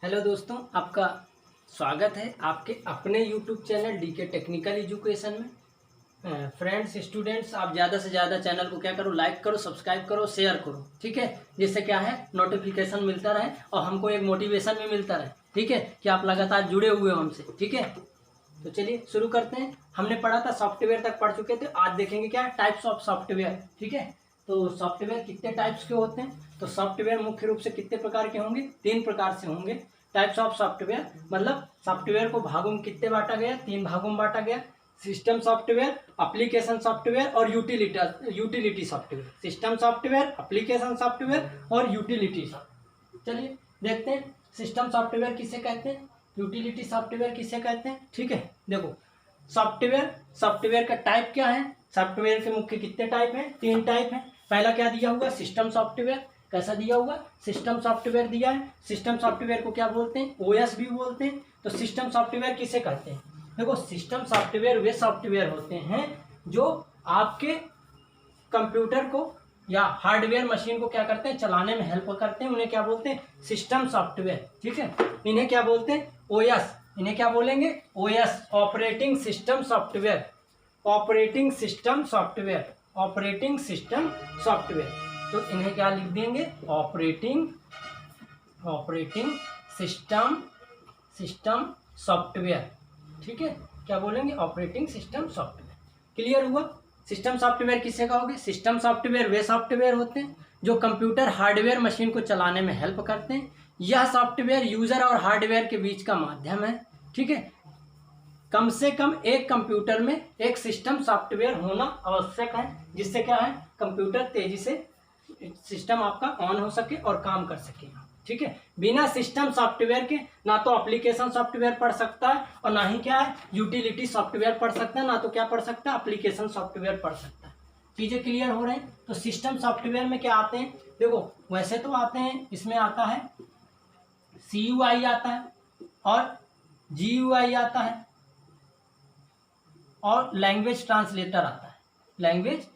Hello दोस्तों, आपका स्वागत है आपके अपने YouTube channel DK Technical Education में। फ्रेंड्स, स्टूडेंट्स, आप ज़्यादा से ज़्यादा चैनल को क्या करो, लाइक करो, सब्सक्राइब करो, शेयर करो, ठीक है। जिससे क्या है, नोटिफिकेशन मिलता रहे और हमको एक मोटिवेशन भी मिलता रहे, ठीक है, कि आप लगातार जुड़े हुए हो हमसे, ठीक है। तो चलिए शुरू करते हैं। हमने पढ़ा था, सॉफ्टवेयर तक पढ़ चुके थे। आज देखेंगे क्या टाइप्स ऑफ सॉफ्टवेयर, ठीक है। तो सॉफ्टवेयर कितने टाइप्स के होते हैं, तो सॉफ्टवेयर मुख्य रूप से कितने प्रकार के होंगे, 3 प्रकार से होंगे। टाइप्स ऑफ सॉफ्टवेयर मतलब सॉफ्टवेयर को भागों में कितने बांटा गया, 3 भागों में बांटा गया। सिस्टम सॉफ्टवेयर, एप्लीकेशन सॉफ्टवेयर और utility software. System software, application software और यूटिलिटी सॉफ्टवेयर। चलिए देखते हैं सिस्टम सॉफ्टवेयर किसे कहते हैं, यूटिलिटी सॉफ्टवेयर किसे कहते हैं, ठीक है। देखो सॉफ्टवेयर का टाइप क्या है, सॉफ्टवेयर के मुख्य कितने टाइप हैं, 3 टाइप हैं। पहला क्या दिया हुआ, सिस्टम सॉफ्टवेयर। कैसा दिया हुआ, सिस्टम सॉफ्टवेयर दिया है। सिस्टम सॉफ्टवेयर को क्या बोलते हैं, ओएस भी बोलते हैं। तो सिस्टम सॉफ्टवेयर किसे कहते हैं, देखो सिस्टम सॉफ्टवेयर वे सॉफ्टवेयर होते हैं जो आपके कंप्यूटर को या हार्डवेयर मशीन को क्या करते हैं, चलाने में हेल्प करते हैं। उन्हें क्या बोलते हैं, सिस्टम सॉफ्टवेयर, ठीक है। इन्हें क्या बोलते हैं, ओएस। इन्हें क्या बोलेंगे, OS, operating system software. Operating system software, operating system software. तो इन्हें क्या लिख देंगे, ऑपरेटिंग सिस्टम सॉफ्टवेयर, ठीक है। क्या बोलेंगे, ऑपरेटिंग सिस्टम सॉफ्टवेयर। क्लियर हुआ। सिस्टम सॉफ्टवेयर किसे कहोगे, सिस्टम सॉफ्टवेयर वे सॉफ्टवेयर होते हैं जो कंप्यूटर हार्डवेयर मशीन को चलाने में हेल्प करते हैं। यह सॉफ्टवेयर यूजर और हार्डवेयर के बीच का माध्यम है, ठीक है। कम से कम एक कंप्यूटर में एक सिस्टम सॉफ्टवेयर होना आवश्यक है, जिससे क्या है, कंप्यूटर तेजी से सिस्टम आपका ऑन हो सके और काम कर सके, ठीक है। बिना सिस्टम सॉफ्टवेयर के ना तो एप्लीकेशन सॉफ्टवेयर पढ़ सकता है और ना ही क्या है, यूटिलिटी सॉफ्टवेयर पढ़ सकता है, ना तो क्या पढ़ सकता है, एप्लीकेशन सॉफ्टवेयर पढ़ सकता है। चीजें क्लियर हो रहे हैं। तो सिस्टम सॉफ्टवेयर में क्या आते हैं, देखो वैसे तो आते हैं, इसमें आता है CUI आता है और GUI आता है और लैंग्वेज ट्रांसलेटर आता है, लैंग्वेज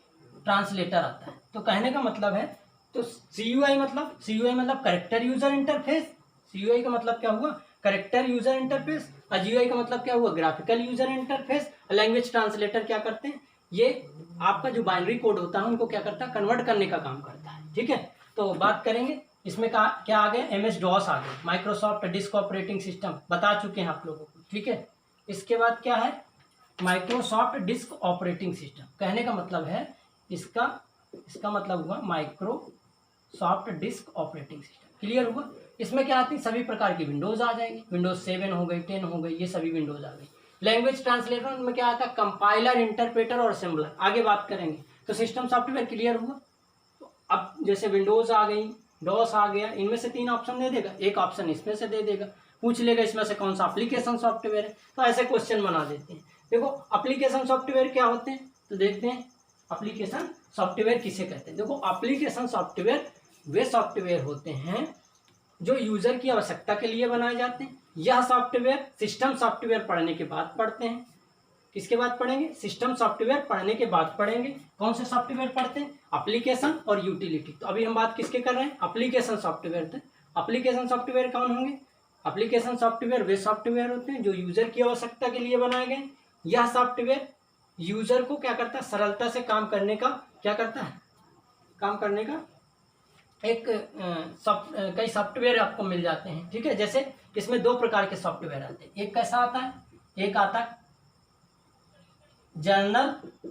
ट्रांसलेटर आता है। तो कहने का मतलब है, तो CUI मतलब करेक्टर यूजर इंटरफेस। CUI का मतलब क्या हुआ, करेक्टर यूजर इंटरफेस। और GUI का मतलब क्या हुआ, graphical user interface. Language translator क्या करते हैं, ये आपका जो बाइनरी कोड होता है उनको क्या करता है, कन्वर्ट करने का काम करता है, ठीक है। तो बात करेंगे इसमें क्या आ गया, MS DOS आ गया, माइक्रोसॉफ्ट डिस्क ऑपरेटिंग सिस्टम, बता चुके हैं आप लोगों को, ठीक है। इसके बाद क्या है, माइक्रोसॉफ्ट डिस्क ऑपरेटिंग सिस्टम। कहने का मतलब है, इसका मतलब हुआ Microsoft disk operating system. Clear हुआ। इसमें क्या आती है, सभी प्रकार की विंडोज आ जाएंगी, विंडोज 7 हो गई, 10 हो गई, ये सभी विंडोज आ गई। लैंग्वेज ट्रांसलेटर में क्या आता है, कंपाइलर, इंटरप्रेटर और असेंबलर। आगे बात करेंगे। तो सिस्टम सॉफ्टवेयर क्लियर हुआ। तो अब जैसे विंडोज आ गई, डॉस आ गया, इनमें से 3 ऑप्शन दे देगा, एक ऑप्शन इसमें से दे देगा, पूछ लेगा इसमें से कौन सा एप्लीकेशन सॉफ्टवेयर है। तो ऐसे क्वेश्चन बना देते हैं। देखो एप्लीकेशन सॉफ्टवेयर क्या होते हैं, तो देखते हैं एप्लीकेशन सॉफ्टवेयर किसे कहते हैं। देखो एप्लीकेशन सॉफ्टवेयर वे सॉफ्टवेयर होते हैं जो यूजर की आवश्यकता के लिए बनाए जाते हैं। यह सॉफ्टवेयर सिस्टम सॉफ्टवेयर पढ़ने के बाद पढ़ते हैं। किसके बाद पढ़ेंगे, सिस्टम सॉफ्टवेयर पढ़ने के बाद पढ़ेंगे। कौन से सॉफ्टवेयर पढ़ते हैं, एप्लीकेशन और यूटिलिटी। तो अभी हम बात किसके कर रहे हैं, एप्लीकेशन सॉफ्टवेयर थे। एप्लीकेशन सॉफ्टवेयर कौन होंगे, एप्लीकेशन सॉफ्टवेयर वे सॉफ्टवेयर होते हैं जो यूजर की आवश्यकता के लिए बनाए गए। यह सॉफ्टवेयर यूजर को क्या करता है, सरलता से काम करने का क्या करता है, काम करने का एक कई सॉफ्टवेयर आपको मिल जाते हैं, ठीक है। जैसे इसमें 2 प्रकार के सॉफ्टवेयर आते हैं। एक कैसा आता है, एक आता है जनरल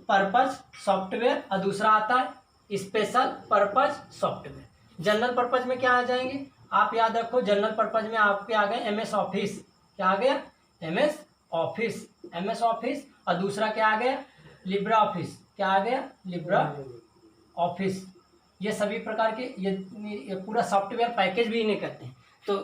पर्पज सॉफ्टवेयर और दूसरा आता है special purpose software. General purpose में क्या आ जाएंगे, आप याद रखो, जनरल पर्पज में आपके आ गए MS ऑफिस। क्या आ गया, MS ऑफिस। और दूसरा क्या आ गया, लिब्रा ऑफिस। क्या आ गया, लिब्रा ऑफिस। ये सभी प्रकार के ये पूरा सॉफ्टवेयर पैकेज भी इन्हें कहते हैं। तो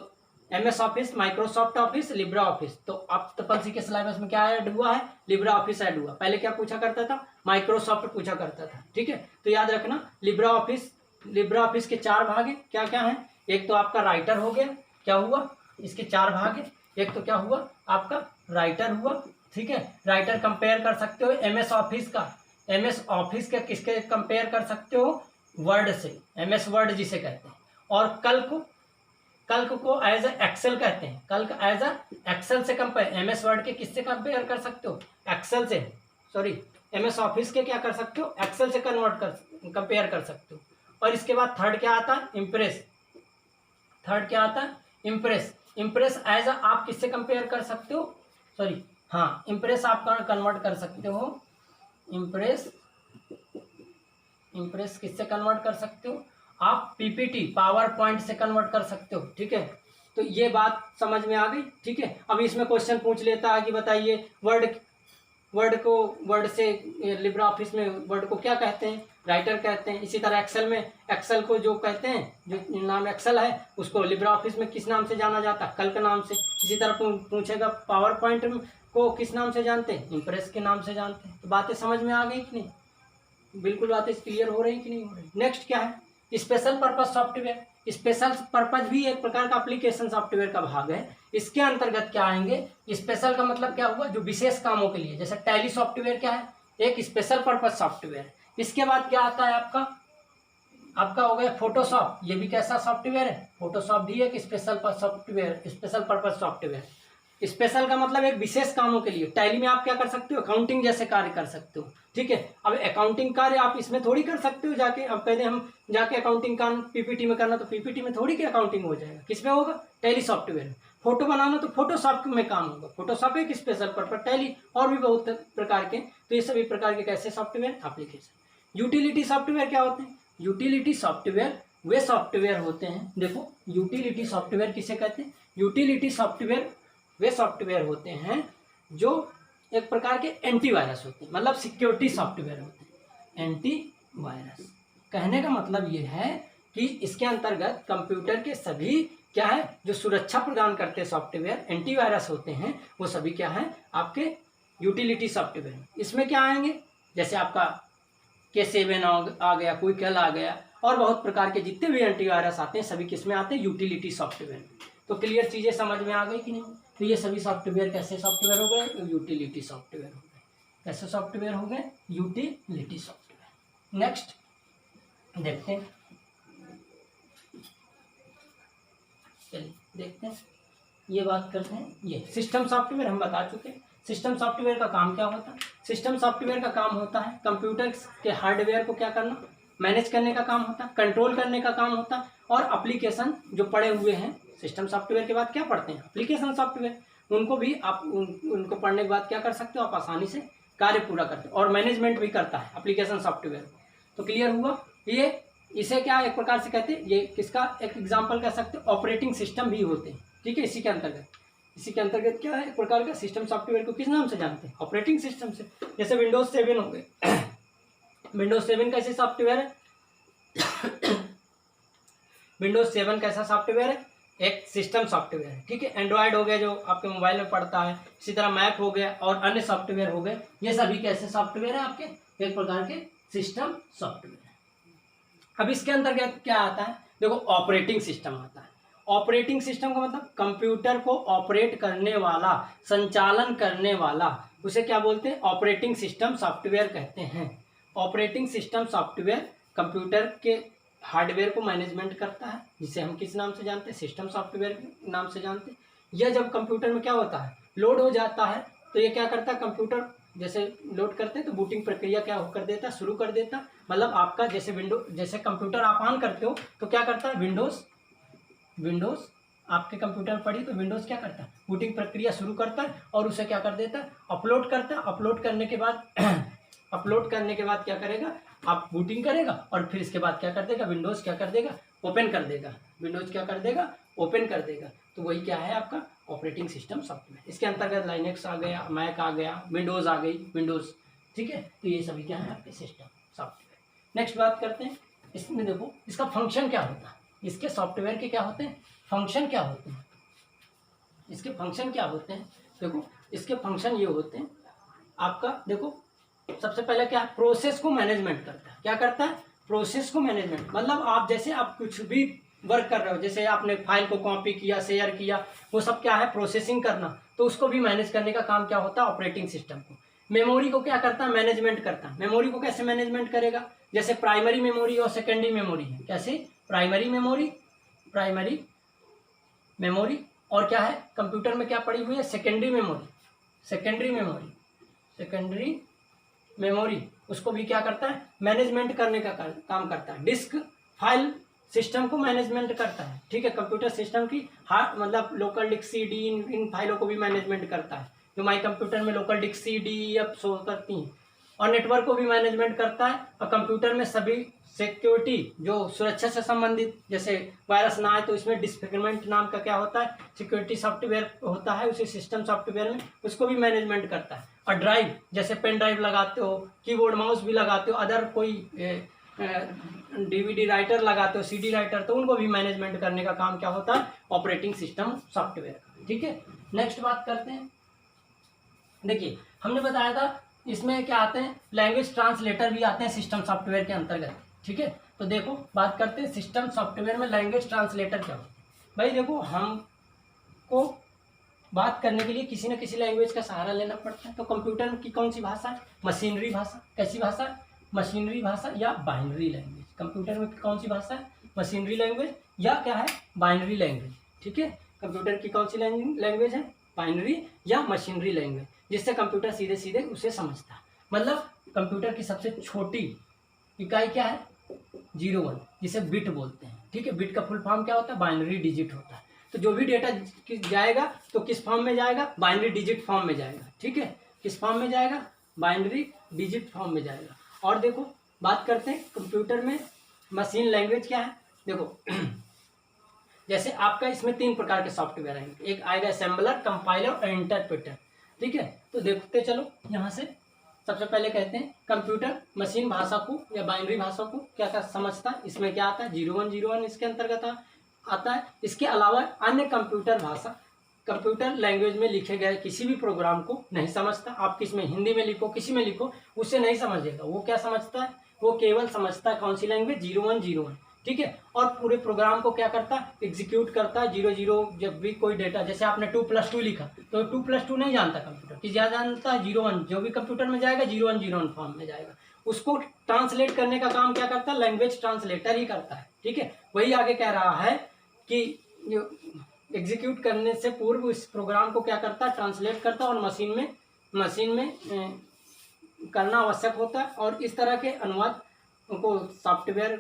MS office, Microsoft office, Libra office. तो अब ट्रिपल सी के सिलेबस में क्या ऐड हुआ है, लिब्रा ऑफिस ऐड हुआ। पहले क्या पूछा करता था, माइक्रोसॉफ्ट पूछा करता था, ठीक है। तो याद रखना, लिब्रा ऑफिस के 4 भाग हैं। क्या क्या हैं, एक तो आपका राइटर हो गया, क्या हुआ, इसके 4 भाग हैं। एक तो क्या हुआ, आपका राइटर हुआ, ठीक है। राइटर कंपेयर कर सकते हो MS ऑफिस का किसके कंपेयर कर सकते हो, वर्ड से, MS वर्ड जिसे कहते हैं। और कल्क को एज ए एक्सेल कहते हैं, कल्क एज अ एक्सेल से कंपेयर, एमएस वर्ड के किससे कंपेयर कर सकते हो, एक्सेल से, सॉरी एमएस ऑफिस के क्या कर सकते हो, एक्सेल से कन्वर्ट कर कंपेयर कर सकते हो। और इसके बाद थर्ड क्या आता है, इम्प्रेस, थर्ड क्या आता है, इम्प्रेस, इम्प्रेस एज अ आप किससे कंपेयर कर सकते हो, सॉरी हाँ इम्प्रेस आप कन्वर्ट कर सकते हो, इम्प्रेस, इम्प्रेस किससे कन्वर्ट कर सकते हो आप, पीपीटी पावर पॉइंट से कन्वर्ट कर सकते हो, ठीक है। तो ये बात समझ में आ गई, ठीक है। अब इसमें क्वेश्चन पूछ लेता है कि बताइए वर्ड से लिब्रा ऑफिस में वर्ड को क्या कहते हैं, राइटर कहते हैं। इसी तरह एक्सेल में एक्सेल को जो कहते हैं, जो नाम एक्सेल है उसको लिब्रा ऑफिस में किस नाम से जाना जाता है, कल के नाम से। इसी तरह पूछेगा पावर पॉइंट को किस नाम से जानते हैं, इम्प्रेस के नाम से जानते हैं। तो बातें समझ में आ गई कि नहीं, बिल्कुल बातें क्लियर हो रही कि नहीं हो रही। नेक्स्ट क्या है, special purpose software. Special purpose भी एक प्रकार का एप्लीकेशन सॉफ्टवेयर का भाग है। इसके अंतर्गत क्या आएंगे, स्पेशल का मतलब क्या हुआ, जो विशेष कामों के लिए, जैसे टैली सॉफ्टवेयर क्या है, एक स्पेशल पर्पज सॉफ्टवेयर। इसके बाद क्या आता है आपका हो गया फोटोशॉप, ये भी कैसा सॉफ्टवेयर है, फोटोशॉप भी एक special software, special purpose software. Special का मतलब एक विशेष कामों के लिए। टैली में आप क्या कर सकते हो, अकाउंटिंग जैसे कार्य कर सकते हो, ठीक है। अब अकाउंटिंग कार्य आप इसमें थोड़ी कर सकते हो जाके, अब कहते हैं हम जाके अकाउंटिंग काम पीपीटी में करना, तो पीपीटी में थोड़ी की अकाउंटिंग हो जाएगा, किसमें होगा, टैली सॉफ्टवेयर में। फोटो बनाना तो फोटोशॉप में काम होगा, फोटोशॉप एक स्पेशल पर्पज, टैली और भी बहुत प्रकार के। तो ये सभी प्रकार के कैसे सॉफ्टवेयर एप्लीकेशन। यूटिलिटी सॉफ्टवेयर क्या होते हैं, यूटिलिटी सॉफ्टवेयर वे सॉफ्टवेयर होते हैं, देखो यूटिलिटी सॉफ्टवेयर किसे कहते हैं, यूटिलिटी सॉफ्टवेयर वे सॉफ्टवेयर होते हैं जो एक प्रकार के एंटीवायरस होते हैं, मतलब सिक्योरिटी सॉफ्टवेयर होते हैं। एंटीवायरस कहने का मतलब ये है कि इसके अंतर्गत कंप्यूटर के सभी क्या है जो सुरक्षा प्रदान करते सॉफ्टवेयर एंटीवायरस होते हैं, वो सभी क्या है आपके यूटिलिटी सॉफ्टवेयर। इसमें क्या आएंगे, जैसे आपका K7 आ गया, क्विकल आ गया, और बहुत प्रकार के जितने भी एंटीवायरस आते हैं सभी किसमें आते हैं, यूटिलिटी सॉफ्टवेयर। तो क्लियर चीजें समझ में आ गई कि नहीं। तो ये सभी सॉफ्टवेयर कैसे सॉफ्टवेयर हो गए, यूटिलिटी सॉफ्टवेयर हो गए। कैसे सॉफ्टवेयर हो गए, यूटिलिटी सॉफ्टवेयर। नेक्स्ट देखते हैं, चलिए देखते हैं, ये बात करते हैं। ये सिस्टम सॉफ्टवेयर हम बता चुके हैं। सिस्टम सॉफ्टवेयर का काम क्या होता है, सिस्टम सॉफ्टवेयर का काम होता है कंप्यूटर के हार्डवेयर को क्या करना, मैनेज करने का काम होता है, कंट्रोल करने का काम होता है, और एप्लीकेशन जो पड़े हुए हैं सिस्टम सॉफ्टवेयर के बाद क्या पढ़ते हैं, एप्लीकेशन सॉफ्टवेयर, उनको भी आप उनको पढ़ने के बाद क्या कर सकते हो, आप आसानी से कार्य पूरा करते हो, और मैनेजमेंट भी करता है एप्लीकेशन सॉफ्टवेयर। तो क्लियर हुआ, ये इसे क्या एक प्रकार से कहते हैं, ये किसका एक एग्जाम्पल कह सकते हो, ऑपरेटिंग सिस्टम भी होते हैं, ठीक है। इसी के अंतर्गत क्या है, एक प्रकार का सिस्टम सॉफ्टवेयर को किस नाम से जानते हैं, ऑपरेटिंग सिस्टम से। जैसे विंडोज 7 हो गए विंडोज 7 कैसे सॉफ्टवेयर है विंडोज 7 कैसा सॉफ्टवेयर है, एक सिस्टम सॉफ्टवेयर है, ठीक है। एंड्रॉयड हो गया जो आपके मोबाइल में पड़ता है, इसी तरह मैक हो गया और अन्य सॉफ्टवेयर हो गए, ये सभी कैसे सॉफ्टवेयर है आपके, एक प्रकार के सिस्टम सॉफ्टवेयर। अब इसके अंतर्गत क्या आता है, देखो ऑपरेटिंग सिस्टम आता है। ऑपरेटिंग सिस्टम का मतलब कंप्यूटर को ऑपरेट करने वाला, संचालन करने वाला, उसे क्या बोलते हैं, ऑपरेटिंग सिस्टम सॉफ्टवेयर कहते हैं। ऑपरेटिंग सिस्टम सॉफ्टवेयर कंप्यूटर के हार्डवेयर को मैनेजमेंट करता है, जिसे हम किस नाम से जानते हैं, सिस्टम सॉफ्टवेयर के नाम से जानते हैं। यह जब कंप्यूटर में क्या होता है, लोड हो जाता है, तो ये क्या करता है, कंप्यूटर जैसे लोड करते हैं तो बूटिंग प्रक्रिया क्या कर देता है, शुरू कर देता है। मतलब आपका जैसे कंप्यूटर आप ऑन करते हो तो क्या करता है, विंडोज आपके कंप्यूटर में पड़ी तो विंडोज क्या करता है, बूटिंग प्रक्रिया शुरू करता है और उसे क्या कर देता है, अपलोड करता है। अपलोड करने के बाद क्या करेगा, आप बूटिंग करेगा और फिर इसके बाद क्या कर देगा, विंडोज क्या कर देगा, ओपन कर देगा, विंडोज क्या कर देगा, ओपन कर देगा। तो वही क्या है आपका ऑपरेटिंग सिस्टम सॉफ्टवेयर। इसके अंतर्गत लाइनेक्स आ गया, मैक आ गया, विंडोज आ गई, विंडोज, ठीक है। तो ये सभी क्या है आपके सिस्टम सॉफ्टवेयर। नेक्स्ट बात करते हैं, इसमें देखो इसका फंक्शन क्या होता है, इसके सॉफ्टवेयर के क्या होते हैं, फंक्शन क्या होते हैं, इसके फंक्शन क्या होते हैं। देखो इसके फंक्शन ये होते हैं आपका, देखो सबसे पहले क्या, प्रोसेस को मैनेजमेंट करता है। क्या करता है, प्रोसेस को मैनेजमेंट, मतलब आप जैसे आप कुछ भी वर्क कर रहे हो, जैसे आपने फाइल को कॉपी किया, शेयर किया, वो सब क्या है, प्रोसेसिंग करना, तो उसको भी मैनेज करने का काम क्या होता है, ऑपरेटिंग सिस्टम को। मेमोरी को क्या करता है, मैनेजमेंट करता है। मेमोरी को कैसे मैनेजमेंट करेगा, जैसे प्राइमरी मेमोरी और सेकेंडरी मेमोरी है। कैसे, प्राइमरी मेमोरी, और क्या है कंप्यूटर में क्या पड़ी हुई है, secondary memory. Secondary memory, secondary memory उसको भी क्या करता है, मैनेजमेंट करने का काम करता है। डिस्क फाइल सिस्टम को मैनेजमेंट करता है, ठीक है। कंप्यूटर सिस्टम की हार्ड मतलब लोकल डिस्क सी डी इन फाइलों को भी मैनेजमेंट करता है, जो माई कंप्यूटर में लोकल डिस्क सी डी अब शो करती हैं। और नेटवर्क को भी मैनेजमेंट करता है। और कंप्यूटर में सभी सिक्योरिटी जो सुरक्षा से संबंधित, जैसे वायरस ना आए तो इसमें डिसफिगरमेंट नाम का क्या होता है, सिक्योरिटी सॉफ्टवेयर होता है उसी सिस्टम सॉफ्टवेयर में, उसको भी मैनेजमेंट करता है। और ड्राइव, जैसे पेन ड्राइव लगाते हो, कीबोर्ड माउस भी लगाते हो, अदर कोई डीवीडी राइटर लगाते हो, सीडी राइटर, तो उनको भी मैनेजमेंट करने का काम क्या होता है, ऑपरेटिंग सिस्टम सॉफ्टवेयर का, ठीक है। नेक्स्ट बात करते हैं। देखिए हमने बताया था इसमें क्या आते हैं, लैंग्वेज ट्रांसलेटर भी आते हैं सिस्टम सॉफ्टवेयर के अंतर्गत, ठीक है। तो देखो बात करते हैं सिस्टम सॉफ्टवेयर में लैंग्वेज ट्रांसलेटर क्या होता है। भाई देखो हमको बात करने के लिए किसी न किसी लैंग्वेज का सहारा लेना पड़ता है। तो कंप्यूटर की कौन सी भाषा है, मशीनरी भाषा। कैसी भाषा, मशीनरी भाषा या बाइनरी लैंग्वेज। कंप्यूटर में कौन सी भाषा है, मशीनरी लैंग्वेज या क्या है, बाइनरी लैंग्वेज, ठीक है। कंप्यूटर की कौन सी लैंग्वेज है, बाइनरी या मशीनरी लैंग्वेज, जिससे कंप्यूटर सीधे सीधे उसे समझता है। मतलब कंप्यूटर की सबसे छोटी इकाई क्या है, 01, जिसे बिट बोलते हैं, ठीक है। बिट का फुल फॉर्म क्या होता है, बाइनरी डिजिट होता है। तो जो भी डेटा जाएगा तो किस फॉर्म में जाएगा, बाइनरी डिजिट फॉर्म में जाएगा, ठीक है। किस फॉर्म में जाएगा, बाइनरी डिजिट फॉर्म में जाएगा। और देखो बात करते हैं कंप्यूटर में मशीन लैंग्वेज क्या है। देखो जैसे आपका इसमें 3 प्रकार के सॉफ्टवेयर आएंगे, एक आएगा असेंबलर, कंपाइलर और इंटरप्रेटर, ठीक है। तो देखते चलो यहाँ से। सबसे पहले कहते हैं कंप्यूटर मशीन भाषा को या बाइनरी भाषा को क्या क्या समझता है। इसमें क्या आता है, 0101 इसके अंतर्गत आता है। इसके अलावा अन्य कंप्यूटर भाषा कंप्यूटर लैंग्वेज में लिखे गए किसी भी प्रोग्राम को नहीं समझता। आप किसमें, हिंदी में लिखो, किसी में लिखो, उसे नहीं समझेगा। वो क्या समझता है, वो केवल समझता है कौन सी लैंग्वेज, 0101, ठीक है। और पूरे प्रोग्राम को क्या करता है, एग्जीक्यूट करता है। 00 जब भी कोई डेटा, जैसे आपने 2+2 लिखा तो 2+2 नहीं जानता कंप्यूटर, कि ज्यादा जानता है 01, जो भी कंप्यूटर में जाएगा 0101 फॉर्म में जाएगा। उसको ट्रांसलेट करने का काम क्या करता है, लैंग्वेज ट्रांसलेटर ही करता है, ठीक है। वही आगे कह रहा है कि एग्जीक्यूट करने से पूर्व इस प्रोग्राम को क्या करता है, ट्रांसलेट करता है और मशीन में करना आवश्यक होता है। और इस तरह के अनुवाद को सॉफ्टवेयर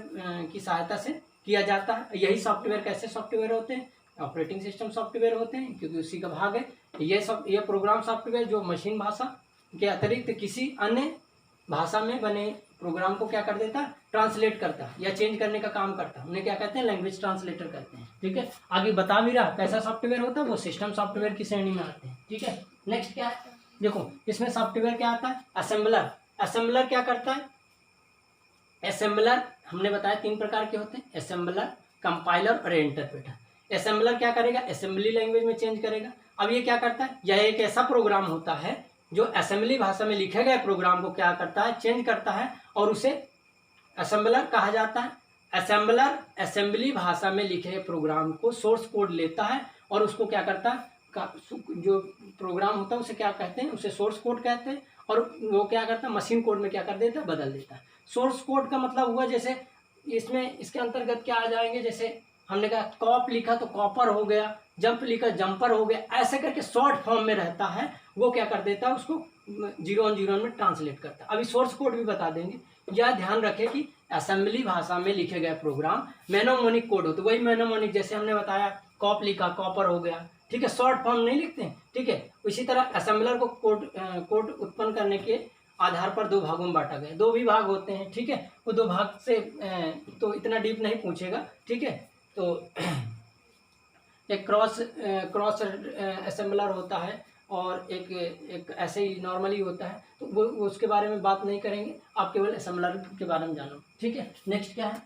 की सहायता से किया जाता है। यही सॉफ्टवेयर कैसे सॉफ्टवेयर होते हैं, ऑपरेटिंग सिस्टम सॉफ्टवेयर होते हैं, क्योंकि उसी का भाग है। ये प्रोग्राम सॉफ्टवेयर जो मशीन भाषा के अतिरिक्त किसी अन्य भाषा में बने प्रोग्राम को क्या कर देता है, ट्रांसलेट करता है या चेंज करने का काम करता है। उन्हें क्या कहते हैं, लैंग्वेज ट्रांसलेटर कहते हैं, ठीक है। आगे बता भी रहा कैसा सॉफ्टवेयर होता है, वो सिस्टम सॉफ्टवेयर की श्रेणी में आते हैं, ठीक है। नेक्स्ट क्या है, देखो इसमें सॉफ्टवेयर क्या आता है, असेंबलर। असेंबलर क्या करता है, असेंबलर हमने बताया 3 प्रकार के होते हैं, असेंबलर, कंपाइलर और इंटरप्रेटर। असेंबलर क्या करेगा, असेंबली लैंग्वेज में चेंज करेगा। अब ये क्या करता है, यह एक ऐसा प्रोग्राम होता है जो असेंबली भाषा में लिखे गए प्रोग्राम को क्या करता है, चेंज करता है, और उसे असेंबलर कहा जाता है। असेंबलर असेंबली भाषा में लिखे प्रोग्राम को सोर्स कोड लेता है और उसको क्या करता है, जो प्रोग्राम होता है उसे क्या कहते हैं, उसे सोर्स कोड कहते हैं। और वो क्या करता है, मशीन कोड में क्या कर देता है, बदल देता है। सोर्स कोड का मतलब हुआ, जैसे इसमें इसके अंतर्गत क्या आ जाएंगे, जैसे हमने कहा कॉप लिखा तो कॉपर हो गया, जंप लिखा जंपर हो गया, ऐसे करके शॉर्ट फॉर्म में रहता है। वो क्या कर देता है, उसको 0101 में ट्रांसलेट करता है। अभी सोर्स कोड भी बता देंगे। यह ध्यान रखें कि असेंबली भाषा में लिखे गए प्रोग्राम मेनोमोनिक कोड होते, वही मेनोमोनिक, जैसे हमने बताया कॉप लिखा कॉपर हो गया, ठीक है, शॉर्ट फॉर्म नहीं लिखते हैं, ठीक है। इसी तरह असेंबलर को कोड उत्पन्न करने के आधार पर 2 भागों में बांटा गया। 2 भी भाग होते हैं, ठीक है। वो 2 भाग से तो इतना डीप नहीं पूछेगा, ठीक है। तो एक क्रॉस असेंबलर होता है और एक ऐसे ही नॉर्मली होता है, तो वो उसके बारे में बात नहीं करेंगे, आप केवल असेंबलर के बारे में जानो, ठीक है। नेक्स्ट क्या है,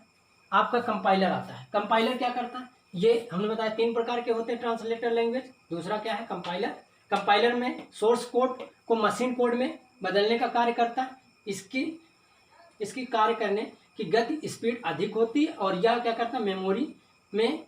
आपका कंपाइलर आता है। कंपाइलर क्या करता है, ये हमने बताया 3 प्रकार के होते हैं ट्रांसलेटर लैंग्वेज। दूसरा क्या है, कंपाइलर। कंपाइलर में सोर्स कोड को मशीन कोड में बदलने का कार्य करता है। इसकी कार्य करने की गति स्पीड अधिक होती है और यह क्या करता है, मेमोरी में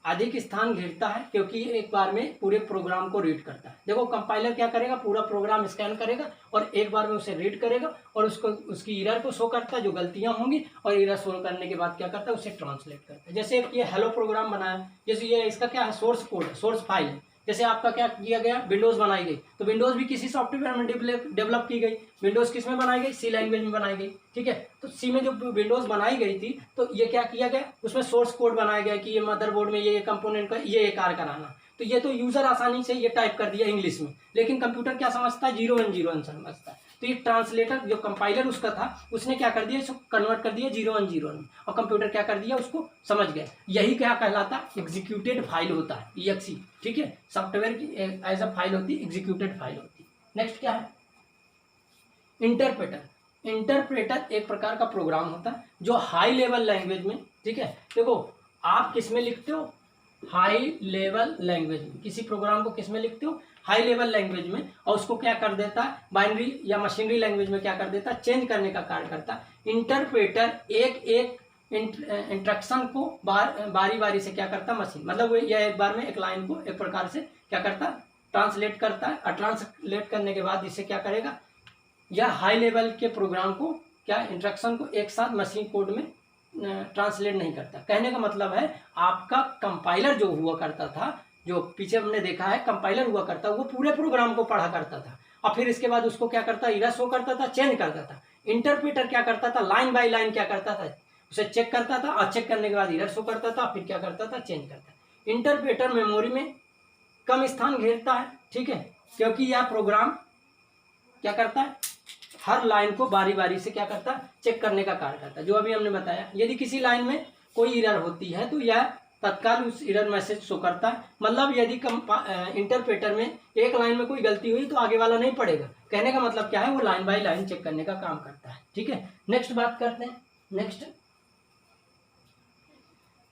अधिक स्थान घेरता है क्योंकि ये एक बार में पूरे प्रोग्राम को रीड करता है। देखो कंपाइलर क्या करेगा, पूरा प्रोग्राम स्कैन करेगा और एक बार में उसे रीड करेगा और उसको उसकी एरर को शो करता है जो गलतियां होंगी, और एरर शो करने के बाद क्या करता है, उसे ट्रांसलेट करता है। जैसे ये हेलो प्रोग्राम बनाया, जैसे ये इसका क्या है, सोर्स कोड है, सोर्स फाइल है। जैसे आपका क्या किया गया, विंडोज बनाई गई, तो विंडोज भी किसी सॉफ्टवेयर में डेवलप की गई। विंडोज किस में बनाई गई, सी लैंग्वेज में बनाई गई, ठीक है। तो सी में जो विंडोज बनाई गई थी, तो ये क्या किया गया, उसमें सोर्स कोड बनाया गया कि ये मदरबोर्ड में ये कंपोनेंट का ये कार्य कराना। तो ये तो यूजर आसानी से ये टाइप कर दिया इंग्लिश में, लेकिन कंप्यूटर क्या समझता है, 0 1 0 1 समझता है। तो ये ट्रांसलेटर जो कंपाइलर उसका था, उसने क्या कर दिया, इसको कन्वर्ट कर दिया 0 1 0 1, और कंप्यूटर क्या कर दिया, उसको समझ गया। यही क्या कहलाता है, एग्जीक्यूटेड फाइल होता है, EXE, ठीक है। सॉफ्टवेयर की एज अ फाइल होती है, एग्जीक्यूटेड फाइल होती है। नेक्स्ट क्या है, इंटरप्रेटर। इंटरप्रेटर एक प्रकार का प्रोग्राम होता है जो हाई लेवल लैंग्वेज में, ठीक है। देखो आप किस में लिखते हो, हाई लेवल लैंग्वेज में, किसी प्रोग्राम को किस में लिखते हो, हाई लेवल लैंग्वेज में, और उसको क्या कर देता है, बाइनरी या मशीनरी लैंग्वेज में क्या कर देता है, चेंज करने का कार्य करता है। इंटरप्रेटर एक एक इंस्ट्रक्शन को बारी बारी से क्या करता है, मशीन, मतलब यह एक बार में एक लाइन को एक प्रकार से क्या करता है, ट्रांसलेट करता है, और ट्रांसलेट करने के बाद इसे क्या करेगा, या हाई लेवल के प्रोग्राम को क्या, इंस्ट्रक्शन को एक साथ मशीन कोड में ट्रांसलेट नहीं करता। कहने का मतलब है आपका कंपाइलर जो हुआ करता था, जो पीछे हमने देखा है कंपाइलर हुआ करता, वो पूरे प्रोग्राम को पढ़ा करता था और फिर इसके बाद उसको क्या करता, एरर शो करता था, चेंज करता था। इंटरप्रेटर क्या करता था, लाइन बाय लाइन क्या करता था, उसे चेक करता था, और चेक करने के बाद एरर शो करता था, फिर क्या करता था, चेंज करता। इंटरप्रेटर मेमोरी में कम स्थान घेरता है, ठीक है, क्योंकि यह प्रोग्राम क्या करता है, हर लाइन को बारी बारी से क्या करता है, चेक करने का कार्य करता है। जो अभी हमने बताया, यदि किसी लाइन में कोई एरर होती है तो यह तत्काल उस एरर मैसेज शो करता है। मतलब यदि इंटरप्रेटर में एक लाइन में कोई गलती हुई तो आगे वाला नहीं पढ़ेगा। कहने का मतलब क्या है, वो लाइन बाय लाइन चेक करने का काम करता है, ठीक है। नेक्स्ट बात करते हैं,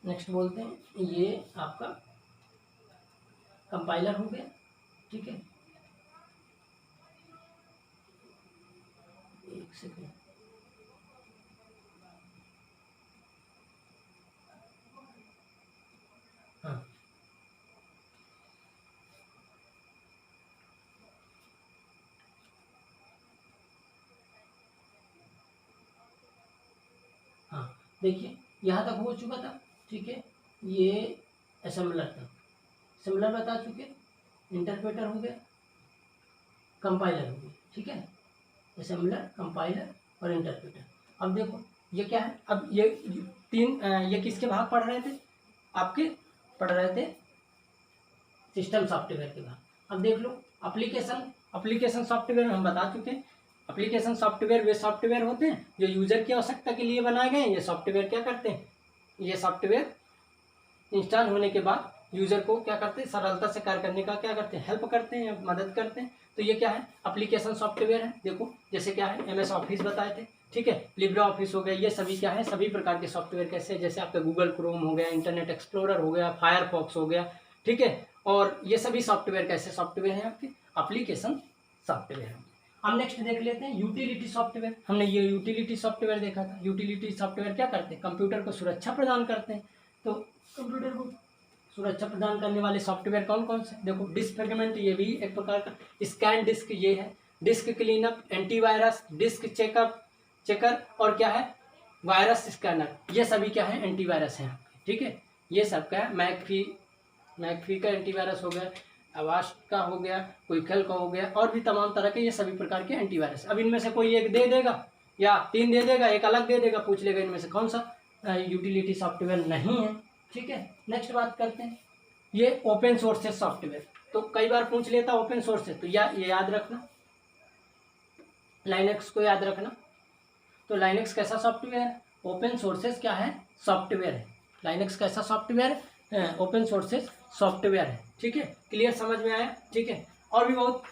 नेक्स्ट बोलते हैं, ये आपका कंपाइलर हो गया, ठीक है। एक सेकेंड, हाँ हाँ, देखिए यहाँ तक हो चुका था, ठीक है। ये असेंबलर था, असेंबलर बता चुके, इंटरप्रेटर हो गया, कंपाइलर हो गया, ठीक है। असेंबलर, कंपाइलर और इंटरप्रेटर। अब देखो ये क्या है, अब ये तीन ये किसके भाग पढ़ रहे थे, आपके पढ़ रहे थे सिस्टम सॉफ्टवेयर के भाग। अब देख लो एप्लीकेशन सॉफ्टवेयर हम बता चुके हैं। एप्लीकेशन सॉफ्टवेयर वे सॉफ्टवेयर होते हैं जो यूजर की आवश्यकता के लिए बनाए गए हैं। ये सॉफ्टवेयर क्या करते हैं, ये सॉफ्टवेयर इंस्टॉल होने के बाद यूजर को क्या करते हैं, सरलता से कार्य करने का क्या करते हैं, हेल्प करते हैं या मदद करते हैं। तो ये क्या है, एप्लीकेशन सॉफ्टवेयर है। देखो जैसे क्या है, MS ऑफिस बताए थे, ठीक है, लिब्रे ऑफिस हो गया, ये सभी क्या है, सभी प्रकार के सॉफ्टवेयर कैसे, जैसे आपका गूगल क्रोम हो गया, इंटरनेट एक्सप्लोरर हो गया, फायरफॉक्स हो गया, ठीक है। और ये सभी सॉफ्टवेयर कैसे सॉफ्टवेयर हैं, आपके एप्लीकेशन सॉफ्टवेयर। अब नेक्स्ट देख लेते हैं यूटिलिटी सॉफ्टवेयर। हमने ये यूटिलिटी सॉफ्टवेयर देखा था। यूटिलिटी सॉफ्टवेयर क्या करते हैं, कंप्यूटर को सुरक्षा प्रदान करते हैं। तो कंप्यूटर को सुरक्षा प्रदान करने वाले सॉफ्टवेयर कौन कौन से, देखो डिस्क फ्रेगमेंट, ये भी एक प्रकार का, स्कैन डिस्क ये है, disk cleanup, antivirus, disk checker और क्या है, वायरस स्कैनर, ये सभी क्या है, एंटीवायरस हैं, ठीक है। ये सब क्या है, मैकफी का एंटीवायरस हो गया, अवास्ट का हो गया, क्विकल का हो गया, और भी तमाम तरह के ये सभी प्रकार के एंटीवायरस। अब इनमें से कोई एक दे देगा या 3 दे देगा, एक अलग दे देगा, पूछ लेगा इनमें से कौन सा यूटिलिटी सॉफ्टवेयर नहीं है, ठीक है। नेक्स्ट बात करते हैं, ये ओपन सोर्सेज सॉफ्टवेयर। तो कई बार पूछ लेता ओपन सोर्स है, तो ये याद रखना, लाइनक्स को याद रखना। तो लाइनक्स कैसा सॉफ्टवेयर है, ओपन सोर्सेज क्या है, सॉफ्टवेयर है। लाइनक्स कैसा सॉफ्टवेयर है, ओपन सोर्सेज सॉफ्टवेयर है, ठीक है। क्लियर, समझ में आया, ठीक है। और भी बहुत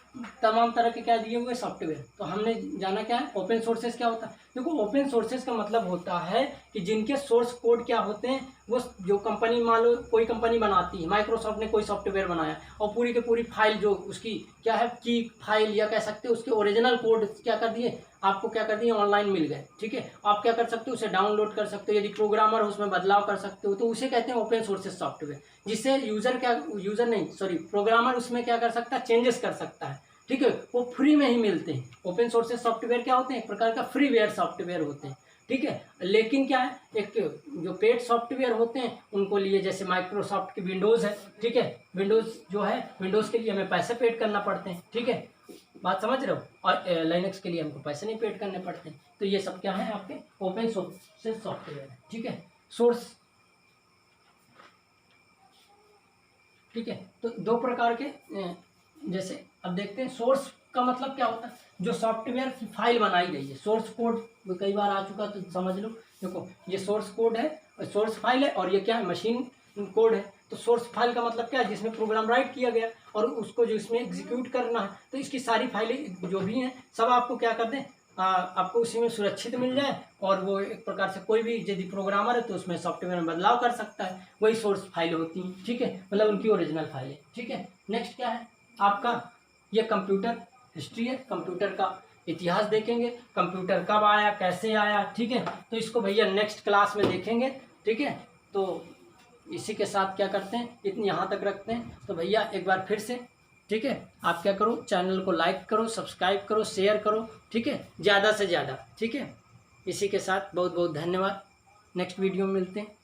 तमाम तरह के क्या दिए हुए सॉफ्टवेयर। तो हमने जाना क्या है, ओपन सोर्सेज क्या होता है। देखो ओपन सोर्सेज का मतलब होता है कि जिनके सोर्स कोड क्या होते हैं, वो जो कंपनी, मान लो कोई कंपनी बनाती है, माइक्रोसॉफ्ट ने कोई सॉफ्टवेयर बनाया और पूरी की पूरी फाइल जो उसकी क्या है की फाइल या कह सकते हो उसके ओरिजिनल कोड क्या कर दिए, आपको क्या कर दिए, ऑनलाइन मिल गए। ठीक है, आप क्या कर सकते हो, उसे डाउनलोड कर सकते हो, यदि प्रोग्रामर हो उसमें बदलाव कर सकते हो, तो उसे कहते हैं ओपन सोर्सेज सॉफ्टवेयर, जिससे प्रोग्रामर उसमें क्या कर सकता है, चेंजेस कर सकता है। ठीक है, वो फ्री में ही मिलते हैं। ओपन सोर्सेज सॉफ्टवेयर क्या होते हैं, एक प्रकार का फ्रीवेयर सॉफ्टवेयर होते हैं। ठीक है, लेकिन क्या है, एक जो पेड सॉफ्टवेयर होते हैं उनको लिए, जैसे माइक्रोसॉफ्ट की विंडोज़ है। ठीक है, विंडोज़ जो है, विंडोज़ के लिए हमें पैसे पेड करना पड़ते हैं। ठीक है, बात समझ रहे हो, और लाइनक्स के लिए हमको पैसे नहीं पेड करने पड़ते हैं। तो ये सब क्या है, आपके ओपन सोर्सेज सॉफ्टवेयर है। ठीक है, सोर्स, ठीक है, तो दो प्रकार के जैसे अब देखते हैं, सोर्स का मतलब क्या होता है, जो सॉफ्टवेयर की फाइल बनाई गई है। सोर्स कोड कई बार आ चुका तो समझ लो। देखो ये सोर्स कोड है, सोर्स फाइल है, और ये क्या है, मशीन कोड है। तो सोर्स फाइल का मतलब क्या है, जिसमें प्रोग्राम राइट किया गया और उसको जो इसमें एग्जीक्यूट करना है, तो इसकी सारी फाइलें जो भी हैं सब आपको क्या कर दें, आपको उसी में सुरक्षित मिल जाए, और वो एक प्रकार से कोई भी यदि प्रोग्रामर है तो उसमें सॉफ्टवेयर में बदलाव कर सकता है। वही सोर्स फाइल होती हैं। ठीक है, मतलब उनकी ओरिजिनल फाइल है। ठीक है, नेक्स्ट क्या है आपका, ये कंप्यूटर हिस्ट्री है, कंप्यूटर का इतिहास देखेंगे, कंप्यूटर कब आया, कैसे आया। ठीक है, तो इसको भैया नेक्स्ट क्लास में देखेंगे। ठीक है, तो इसी के साथ क्या करते हैं, इतनी यहाँ तक रखते हैं। तो भैया एक बार फिर से, ठीक है, आप क्या करो, चैनल को लाइक करो, सब्सक्राइब करो, शेयर करो। ठीक है, ज़्यादा से ज़्यादा। ठीक है, इसी के साथ बहुत बहुत धन्यवाद। नेक्स्ट वीडियो में मिलते हैं।